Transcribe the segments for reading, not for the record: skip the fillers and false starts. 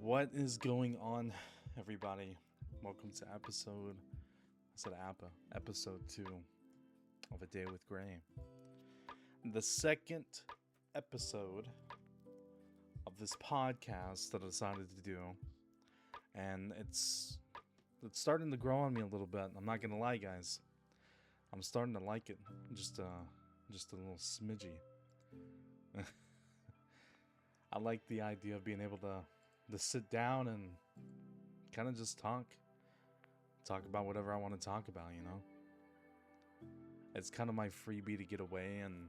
What is going on, everybody? Welcome to episode 2 of A Day with Gray. The second episode of this podcast that I decided to do, and it's starting to grow on me a little bit. I'm not gonna lie, guys. I'm starting to like it, just a little smidgy. I like the idea of being able to sit down and kind of just talk about whatever I want to talk about, you know? It's kind of my freebie to get away and,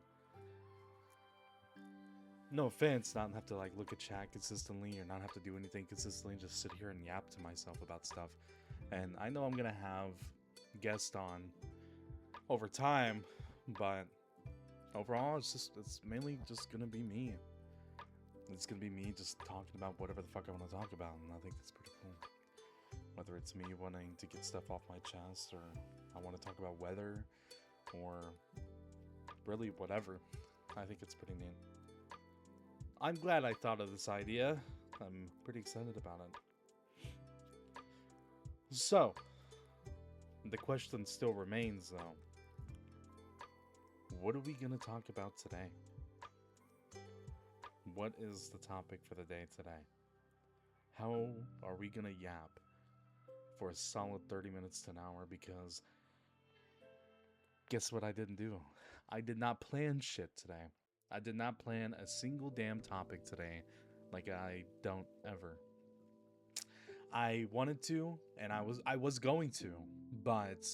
no offense, not have to like look at chat consistently or not have to do anything consistently, just sit here and yap to myself about stuff. And I know I'm gonna have guests on over time, but overall it's mainly just gonna be me. It's gonna be me just talking about whatever the fuck I want to talk about, and I think that's pretty cool. Whether it's me wanting to get stuff off my chest, or I want to talk about weather, or really whatever, I think it's pretty neat. I'm glad I thought of this idea. I'm pretty excited about it. So, the question still remains though. What are we gonna talk about today? What is the topic for the day today? How are we gonna yap for a solid 30 minutes to an hour? Because guess what I didn't do? I did not plan shit today. I did not plan a single damn topic today, like I don't ever. I wanted to, and I was going to, but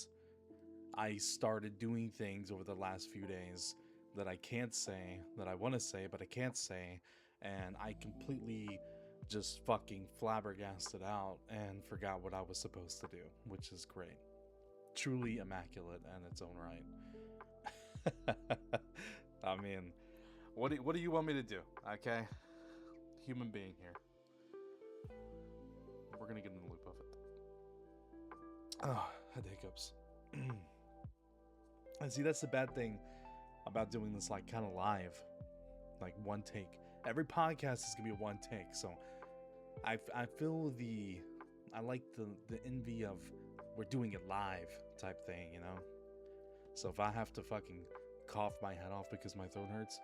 I started doing things over the last few days that I can't say, that I want to say, but I can't say, and I completely just fucking flabbergasted out and forgot what I was supposed to do, which is great. Truly immaculate in its own right. I mean, what do you want me to do, okay? Human being here. We're gonna get in the loop of it. Oh, had hiccups. And see, that's the bad thing about doing this like kind of live, like one take. Every podcast is gonna be a one take, so I feel I like the envy of we're doing it live type thing, you know. So if I have to fucking cough my head off because my throat hurts,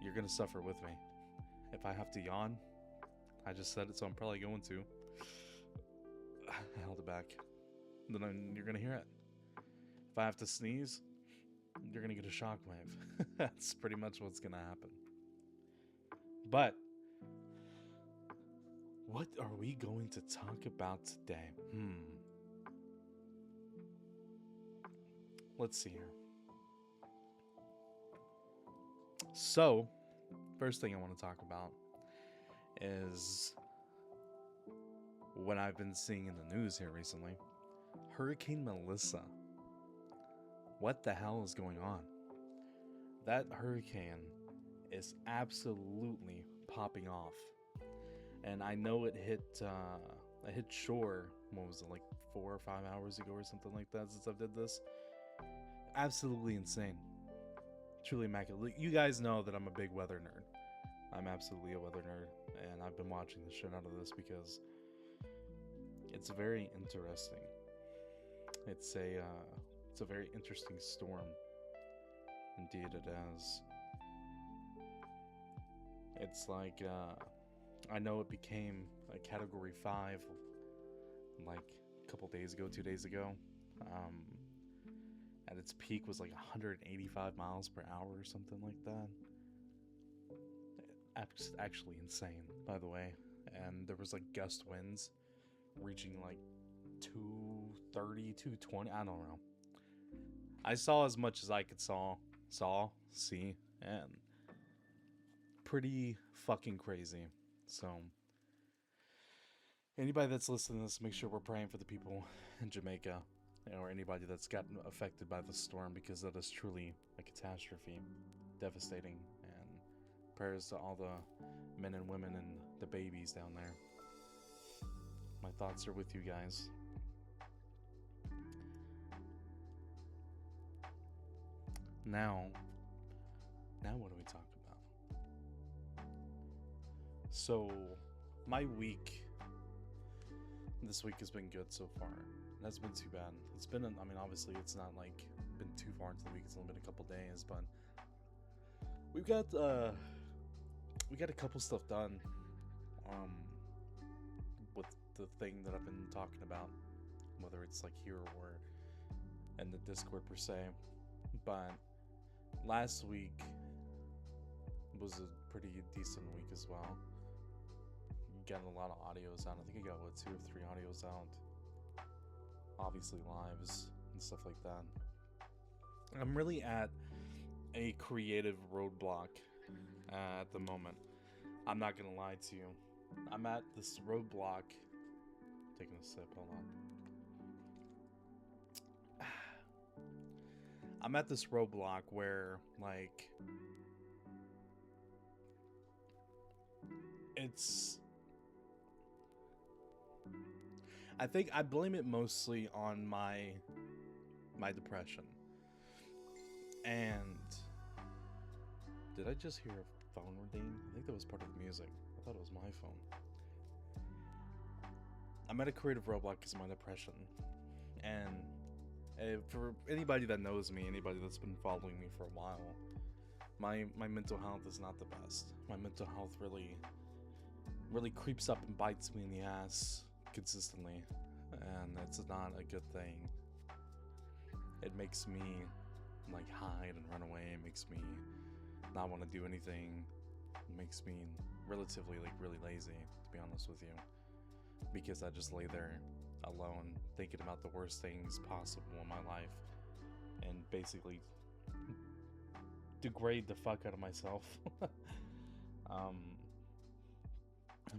you're gonna suffer with me. If I have to yawn, I just said it, so I'm probably going to. I held it back. Then you're gonna hear it. If I have to sneeze, you're gonna get a shockwave. That's pretty much what's gonna happen. But what are we going to talk about today? Let's see here. So, first thing I want to talk about is what I've been seeing in the news here recently. Hurricane Melissa. What the hell is going on? That hurricane is absolutely popping off. And I know it hit shore, what was it, like 4 or 5 hours ago or something like that since I've did this. Absolutely insane. Truly immaculate. You guys know that I'm a big weather nerd. I'm absolutely a weather nerd, and I've been watching the shit out of this because it's very interesting. It's a very interesting storm. Indeed it is. It's like, I know it became a Category 5 like a couple days ago, 2 days ago. At its peak was like 185 miles per hour or something like that. Actually insane, by the way. And there was like gust winds reaching like 230, 220, I don't know. I saw as much as I could see, and pretty fucking crazy. So anybody that's listening to this, make sure we're praying for the people in Jamaica, or anybody that's gotten affected by the storm, because that is truly a catastrophe, devastating, and prayers to all the men and women and the babies down there. My thoughts are with you guys. Now what do we talk about? So my week this week has been good so far. That's been too bad. It's been, I mean, obviously it's not like been too far into the week. It's only been a couple days, but we've got a couple stuff done um with the thing that I've been talking about, whether it's like here or in the Discord per se. But last week was a pretty decent week as well. Getting a lot of audios out. I think I got 2 or 3 audios out. Obviously lives and stuff like that. I'm really at a creative roadblock at the moment. I'm not gonna lie to you. I'm at this roadblock. Taking a sip, hold on. I'm at this roadblock where, like, it's... I think I blame it mostly on my depression. And did I just hear a phone ding? I think that was part of the music. I thought it was my phone. I'm at a creative roadblock because of my depression. And for anybody that knows me, anybody that's been following me for a while, my mental health is not the best. My mental health really creeps up and bites me in the ass consistently, and it's not a good thing. It makes me like hide and run away. It makes me not want to do anything. It makes me relatively really lazy, to be honest with you, because I just lay there alone thinking about the worst things possible in my life and basically degrade the fuck out of myself.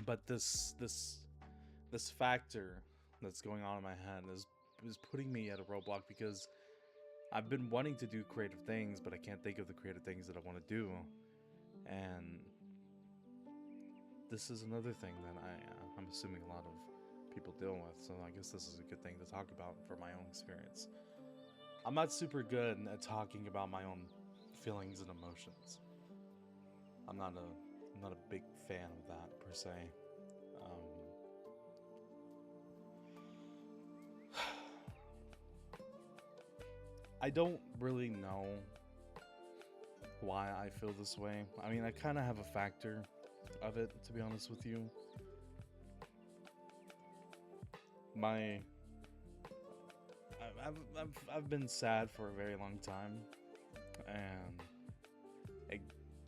But this factor that's going on in my head is putting me at a roadblock, because I've been wanting to do creative things, but I can't think of the creative things that I want to do. And this is another thing that I'm assuming a lot of people deal with, so I guess this is a good thing to talk about for my own experience. I'm not super good at talking about my own feelings and emotions. I'm not a big fan of that per se. I don't really know why I feel this way. I mean, I kind of have a factor of it, to be honest with you. I've been sad for a very long time, and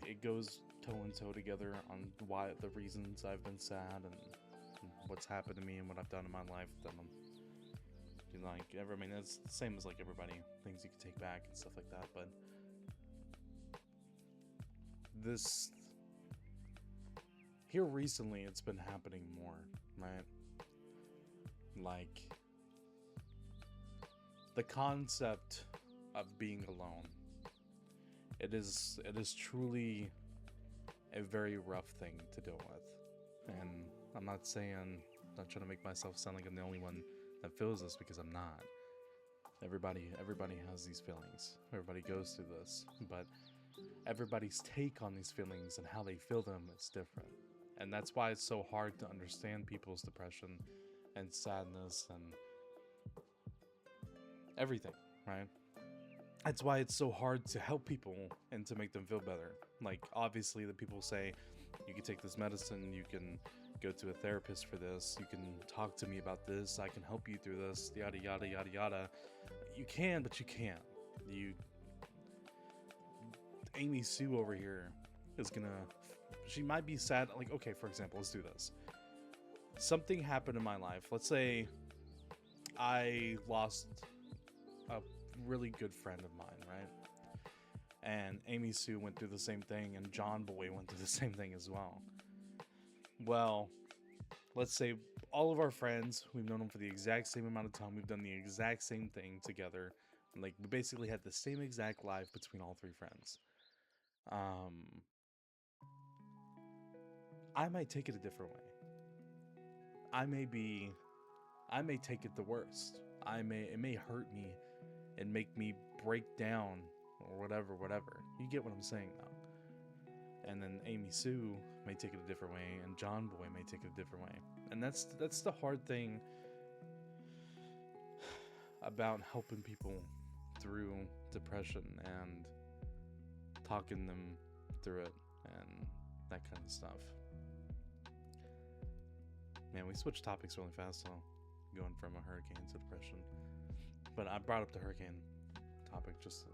it goes toe and toe together on why the reasons I've been sad and what's happened to me and what I've done in my life that I'm, you know, like, I mean, it's the same as like everybody, things you can take back and stuff like that. But this here recently, it's been happening more, right? Like the concept of being alone. It is truly a very rough thing to deal with, and I'm not trying to make myself sound like I'm the only one that feels this, because I'm not. Everybody has these feelings. Everybody goes through this, but everybody's take on these feelings and how they feel them is different. And that's why it's so hard to understand people's depression and sadness and everything, right? That's why it's so hard to help people and to make them feel better. Like, obviously, the people say, you can take this medicine, you can go to a therapist for this, you can talk to me about this, I can help you through this, yada yada yada yada. You can, but you can't. Amy Sue over here is gonna, she might be sad. Like, okay, for example, let's do this. Something happened in my life. Let's say I lost a really good friend of mine, right? And Amy Sue went through the same thing, and John Boy went through the same thing as well. Well, let's say all of our friends, we've known them for the exact same amount of time, we've done the exact same thing together. Like, we basically had the same exact life between all 3 friends. I might take it a different way. I may take it the worst. It may hurt me and make me break down or whatever. You get what I'm saying, though. And then Amy Sue may take it a different way, and John Boy may take it a different way. And that's the hard thing about helping people through depression and talking them through it and that kind of stuff. Man, we switched topics really fast, so going from a hurricane to depression. But I brought up the hurricane topic just to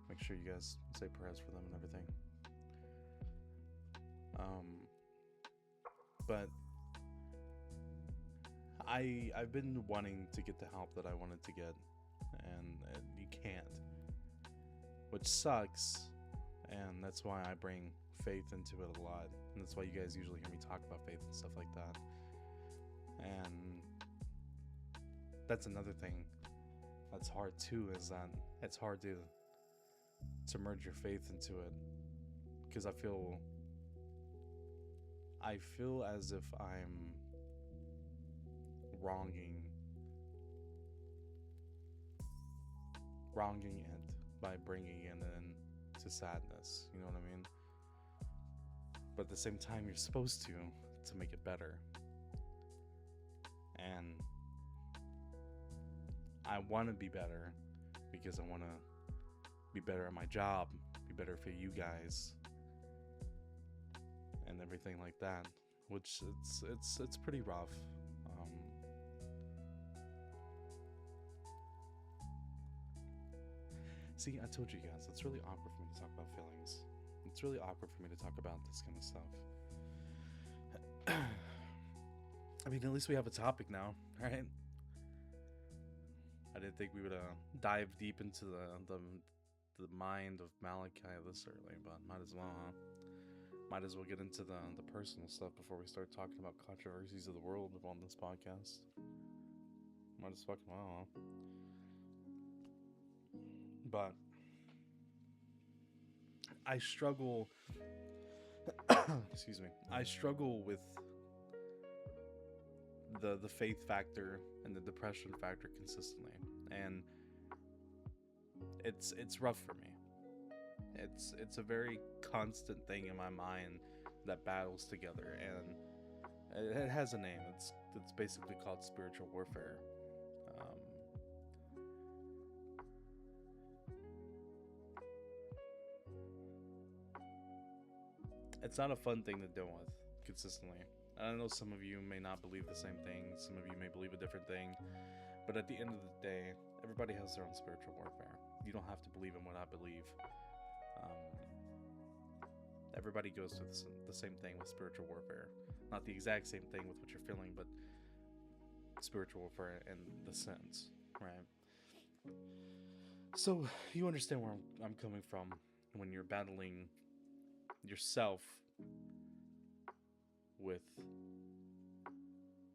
make sure you guys say prayers for them and everything. But I've been wanting to get the help that I wanted to get, and you can't, which sucks. And that's why I bring faith into it a lot, and that's why you guys usually hear me talk about faith and stuff like that. And that's another thing that's hard too, is that it's hard to merge your faith into it, because I feel as if I'm wronging it by bringing it in to sadness, you know what I mean? But at the same time, you're supposed to make it better. And I want to be better because I want to be better at my job, be better for you guys, and everything like that. Which it's pretty rough. See, I told you guys, it's really awkward for me to talk about feelings. It's really awkward for me to talk about this kind of stuff. I mean, at least we have a topic now, right? I didn't think we would dive deep into the mind of Malachi this early, but might as well, huh? Might as well get into the personal stuff before we start talking about controversies of the world on this podcast. Might as fucking well, huh? But I struggle excuse me. I struggle with the faith factor and the depression factor consistently. And it's rough for me. It's a very constant thing in my mind that battles together, and it has a name. It's basically called spiritual warfare. It's not a fun thing to deal with consistently. I know some of you may not believe the same thing. Some of you may believe a different thing. But at the end of the day, everybody has their own spiritual warfare. You don't have to believe in what I believe. Everybody goes through the same thing with spiritual warfare. Not the exact same thing with what you're feeling, but spiritual warfare in the sense, right? So you understand where I'm coming from when you're battling yourself with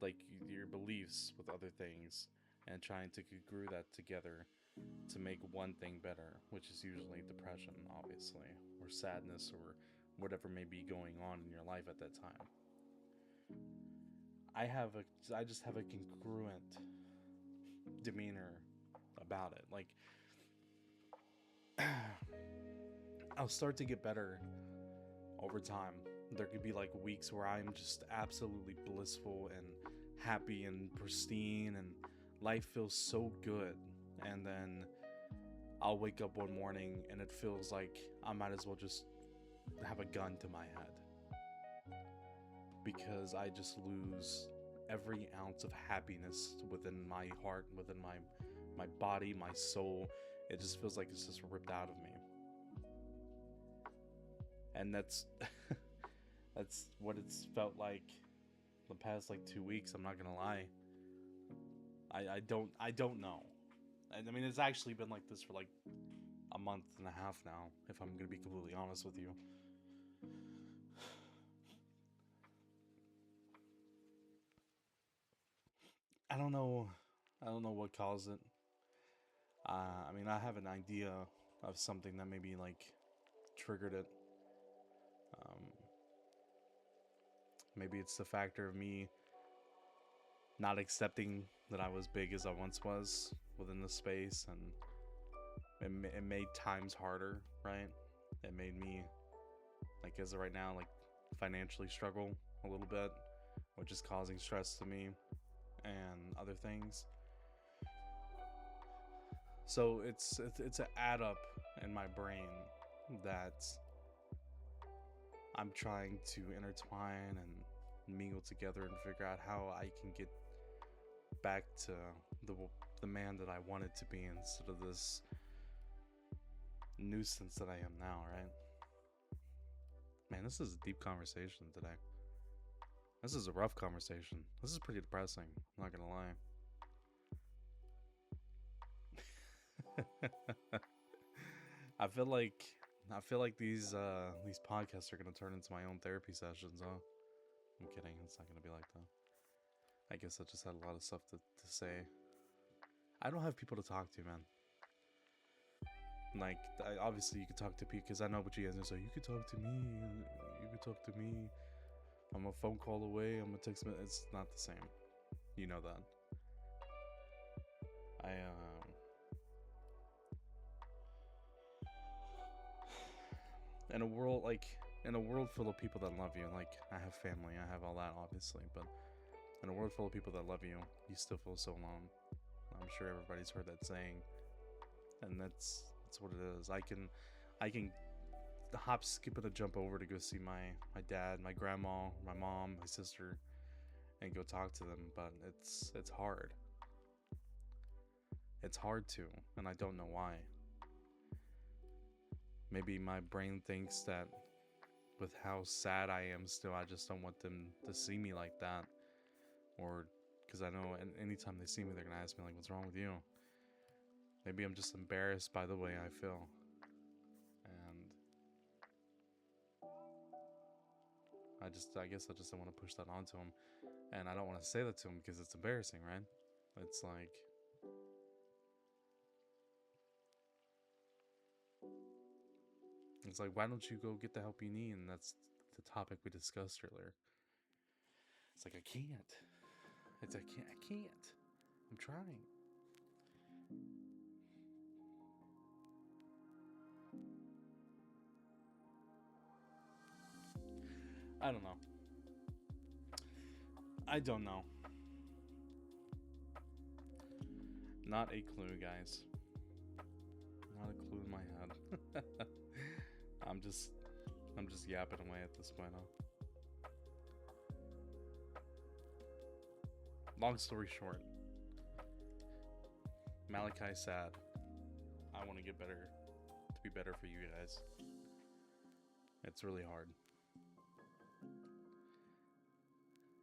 like your beliefs with other things and trying to congruent that together to make one thing better, which is usually depression, obviously, or sadness, or whatever may be going on in your life at that time. I just have a congruent demeanor about it. Like, I'll start to get better over time. There could be like weeks where I'm just absolutely blissful and happy and pristine and life feels so good, and then I'll wake up one morning and it feels like I might as well just have a gun to my head, because I just lose every ounce of happiness within my heart, within my body, my soul. It just feels like it's just ripped out of me. And that's that's what it's felt like the past like 2 weeks. I'm not gonna lie. I don't know. I mean, it's actually been like this for like a month and a half now, if I'm gonna be completely honest with you. I don't know what caused it. I mean, I have an idea of something that maybe like triggered it. Maybe it's the factor of me not accepting that I was big as I once was within the space, and it made times harder, right? It made me, like, as of right now, like, financially struggle a little bit, which is causing stress to me and other things. So it's an add up in my brain that I'm trying to intertwine and mingle together and figure out how I can get back to the the man that I wanted to be instead of this nuisance that I am now, right? Man, this is a deep conversation today. This is a rough conversation. This is pretty depressing, I'm not gonna lie. I feel like these podcasts are gonna turn into my own therapy sessions, huh? I'm kidding, it's not gonna be like that. I guess I just had a lot of stuff to say. I don't have people to talk to, man. Like, obviously you could talk to people, because I know what you guys are saying. You could talk to me, you could talk to me. I'm a phone call away, I'm a text message. It's not the same. You know that. In a world in a world full of people that love you, like I have family, I have all that obviously, but in a world full of people that love you, you still feel so alone. I'm sure everybody's heard that saying, and that's what it is. I can hop, skip, and a jump over to go see my dad, my grandma, my mom, my sister, and go talk to them, but it's hard. It's hard to, and I don't know why. Maybe my brain thinks that with how sad I am still, I just don't want them to see me like that. Or, because I know anytime they see me, they're going to ask me, like, what's wrong with you? Maybe I'm just embarrassed by the way I feel. And I guess I just don't want to push that onto them. And I don't want to say that to them because it's embarrassing, right? It's like, why don't you go get the help you need? And that's the topic we discussed earlier. It's like, I can't. I can't. I'm trying. I don't know. I don't know. Not a clue, guys. Not a clue in my head. I'm just yapping away at this point, huh? Long story short, Malachi sad. I want to get better, to be better for you guys. It's really hard.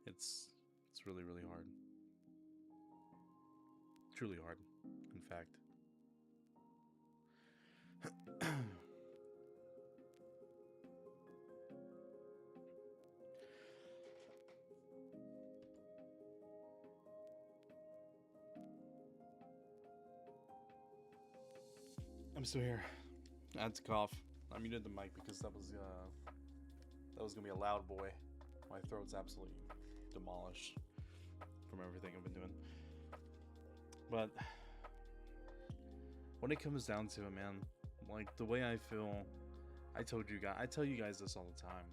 It's really hard. Truly hard, in fact. I'm still here. I had to cough. I muted the mic because that was gonna be a loud boy. My throat's absolutely demolished from everything I've been doing. But when it comes down to it, man, like the way I feel, I tell you guys this all the time.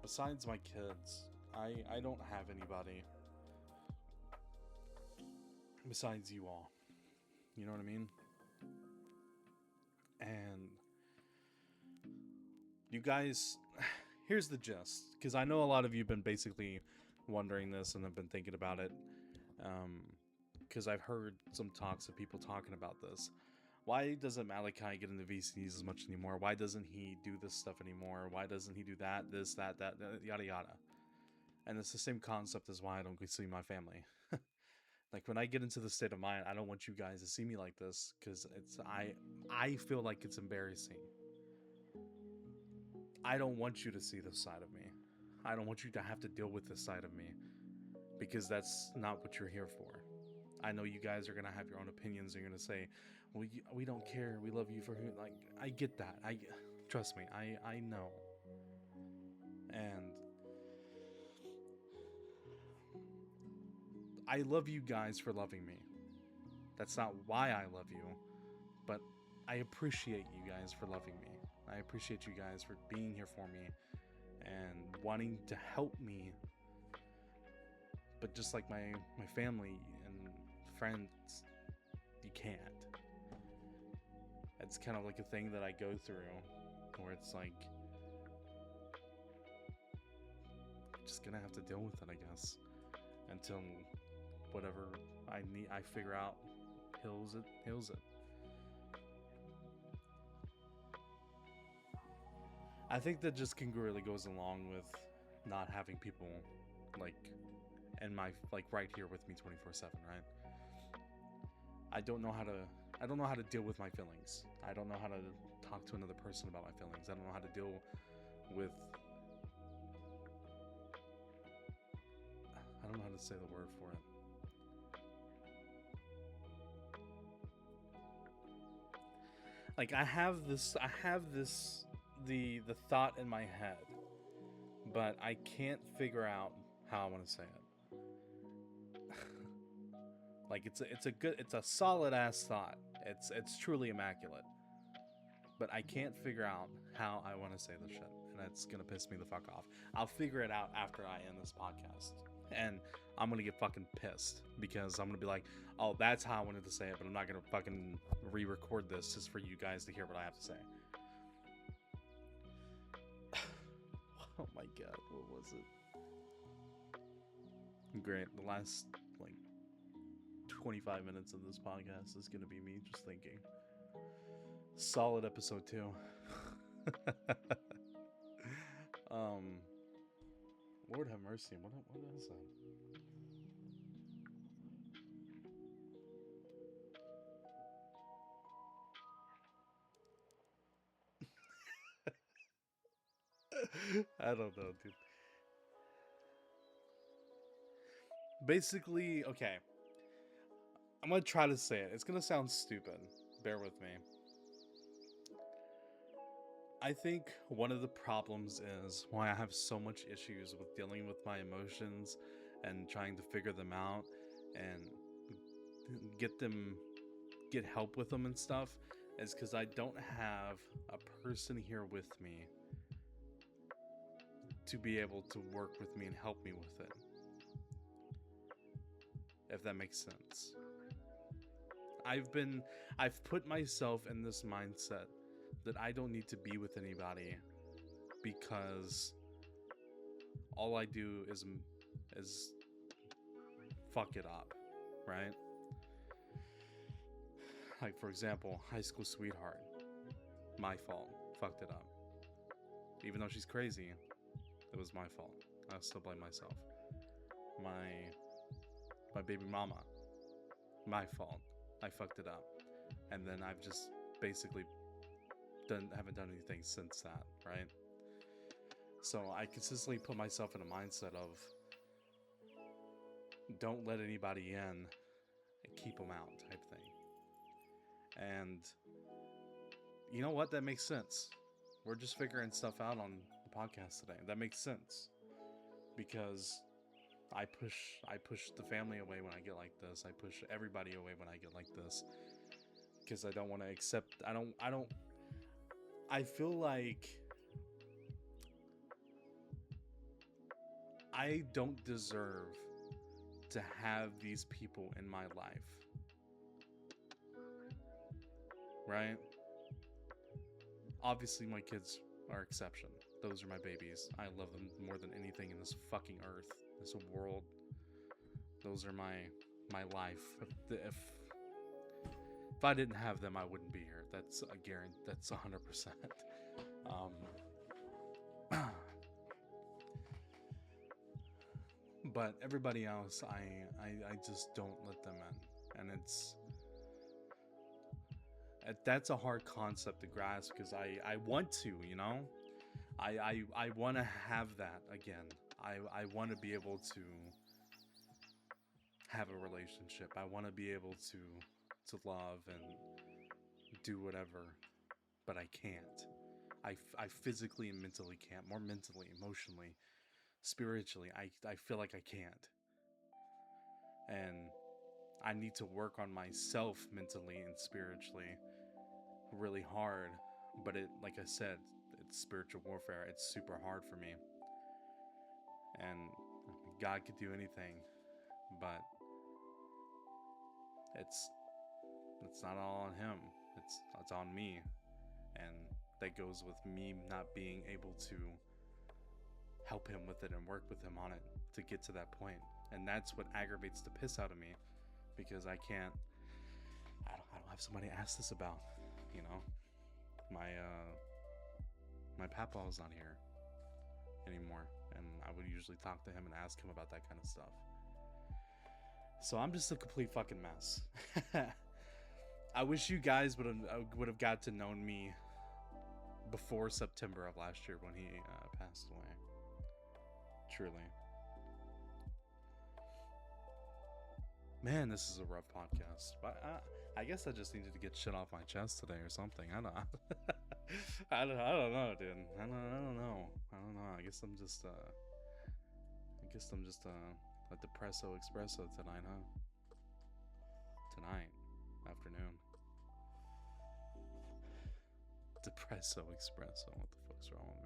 Besides my kids, I don't have anybody besides you all. You know what I mean? And you guys, here's the gist, because I know a lot of you have been basically wondering this and have been thinking about it, because I've heard some talks of people talking about this. Why doesn't Malachi get into VCs as much anymore? Why doesn't he do this stuff anymore? Why doesn't he do that, this, that, yada yada? And it's the same concept as why I don't go see my family. Like when I get into the state of mind, I don't want you guys to see me like this, because I feel like it's embarrassing. I don't want you to see this side of me. I don't want you to have to deal with this side of me, because that's not what you're here for. I know you guys are gonna have your own opinions. And you're gonna say, "Well, we don't care. We love you for who." Like, I get that. Trust me. I know. And I love you guys for loving me. That's not why I love you, but I appreciate you guys for loving me. I appreciate you guys for being here for me and wanting to help me. But just like my family and friends, you can't. It's kind of like a thing that I go through where it's like, just gonna have to deal with it, I guess, until whatever I figure out heals it. I think that just congruently goes along with not having people like in my like right here with me 24/7, right? I don't know how to deal with my feelings. I don't know how to talk to another person about my feelings. I don't know how to deal with, I don't know how to say the word for it. Like I have this the thought in my head, but I can't figure out how I want to say it. Like it's a solid ass thought. It's truly immaculate. But I can't figure out how I want to say this shit, and that's gonna piss me the fuck off. I'll figure it out after I end this podcast, and I'm gonna get fucking pissed because I'm gonna be like, oh, that's how I wanted to say it, but I'm not gonna fucking re-record this just for you guys to hear what I have to say. Oh my god, what was it? Great. The last like 25 minutes of this podcast is gonna be me just thinking. Solid episode 2. Lord have mercy. What is that? I don't know, dude. Basically, okay. I'm gonna try to say it. It's gonna sound stupid. Bear with me. I think one of the problems is why I have so much issues with dealing with my emotions and trying to figure them out and get help with them and stuff is because I don't have a person here with me to be able to work with me and help me with it. If that makes sense. I've put myself in this mindset that I don't need to be with anybody because all I do is fuck it up, right? Like for example, high school sweetheart, my fault, fucked it up. Even though she's crazy, it was my fault. I still blame myself. My baby mama, my fault. I fucked it up, and then I've just basically haven't done anything since that, right? So I consistently put myself in a mindset of don't let anybody in and keep them out type thing. And you know what? That makes sense. We're just figuring stuff out on the podcast today. That makes sense because I push the family away when I get like this. I push everybody away when I get like this because I don't want to accept. I feel like I don't deserve to have these people in my life. Right? Obviously, my kids are exception. Those are my babies. I love them more than anything in this fucking earth, this world. Those are my life. If I didn't have them, I wouldn't be here. That's a guarantee. That's 100%. But everybody else, I just don't let them in, and that's a hard concept to grasp because I want to, you know, I want to have that again. I want to be able to have a relationship. I want to be able to love and do whatever, but I can't. I physically and mentally can't. More mentally, emotionally, spiritually, I feel like I can't. And I need to work on myself mentally and spiritually really hard But it, like I said, it's spiritual warfare. It's super hard for me. And God could do anything, but it's not all on him. It's on me. And that goes with me not being able to help him with it and work with him on it to get to that point. And that's what aggravates the piss out of me, because I don't have somebody to ask this about, you know. My papa's not here anymore, and I would usually talk to him and ask him about that kind of stuff. So I'm just a complete fucking mess. I wish you guys would have got to know me before September of last year when he passed away. Truly. Man, this is a rough podcast. But I guess I just needed to get shit off my chest today or something. I don't know, dude. I don't know. I guess I'm just a depresso espresso tonight, huh? Tonight afternoon. Depresso espresso. What the fuck's wrong with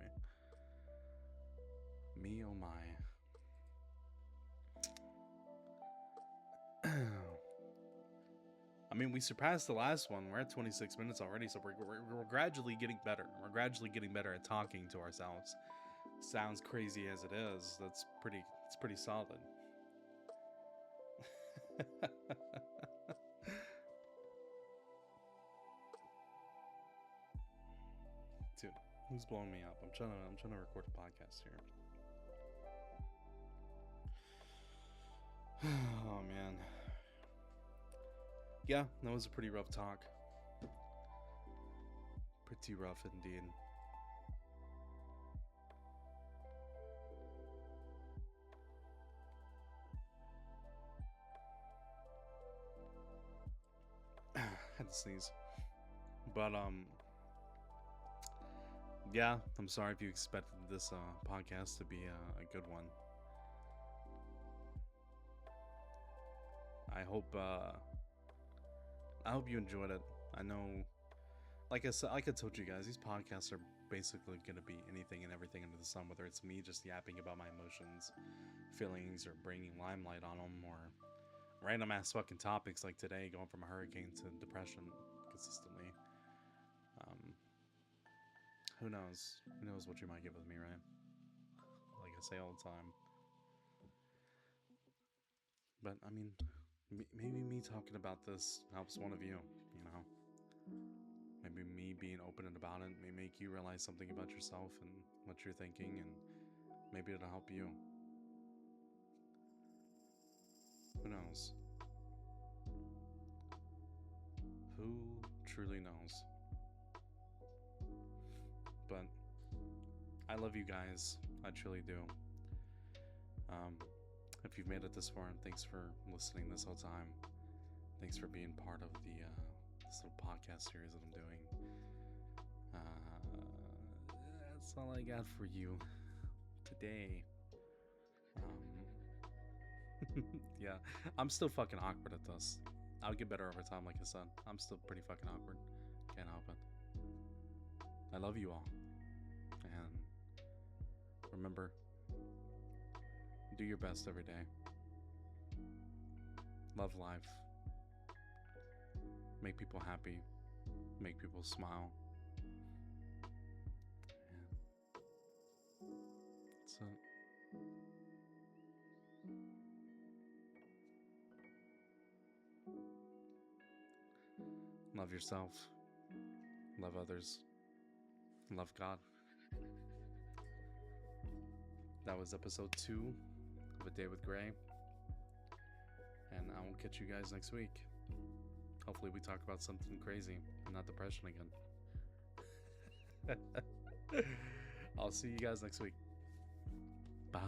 me? Me oh my. I mean, we surpassed the last one. We're at 26 minutes already, so we're gradually getting better. We're gradually getting better at talking to ourselves. Sounds crazy as it is. It's pretty solid. Dude, who's blowing me up? I'm trying to record a podcast here. Oh man. Yeah, that was a pretty rough talk. Pretty rough indeed. Had to sneeze. But yeah, I'm sorry if you expected this podcast to be a good one. I hope you enjoyed it. I know, like I said, like I told you guys, these podcasts are basically gonna be anything and everything under the sun. Whether it's me just yapping about my emotions, feelings, or bringing limelight on them, or random ass fucking topics like today, going from a hurricane to depression consistently. Who knows? Who knows what you might get with me, right? Like I say all the time. But I mean, maybe me talking about this helps one of you, you know? Maybe me being open about it may make you realize something about yourself and what you're thinking, and maybe it'll help you. Who knows? Who truly knows? But I love you guys. I truly do. If you've made it this far, thanks for listening this whole time. Thanks for being part of the this little podcast series that I'm doing. That's all I got for you today. Yeah, I'm still fucking awkward at this. I'll get better over time, like I said. I'm still pretty fucking awkward. Can't help it. I love you all. And remember, do your best every day. Love life. Make people happy. Make people smile. And that's it. Love yourself. Love others. Love God. That was episode 2 of A Day with Gray. And I will catch you guys next week. Hopefully we talk about something crazy and not depression again. I'll see you guys next week. Bye.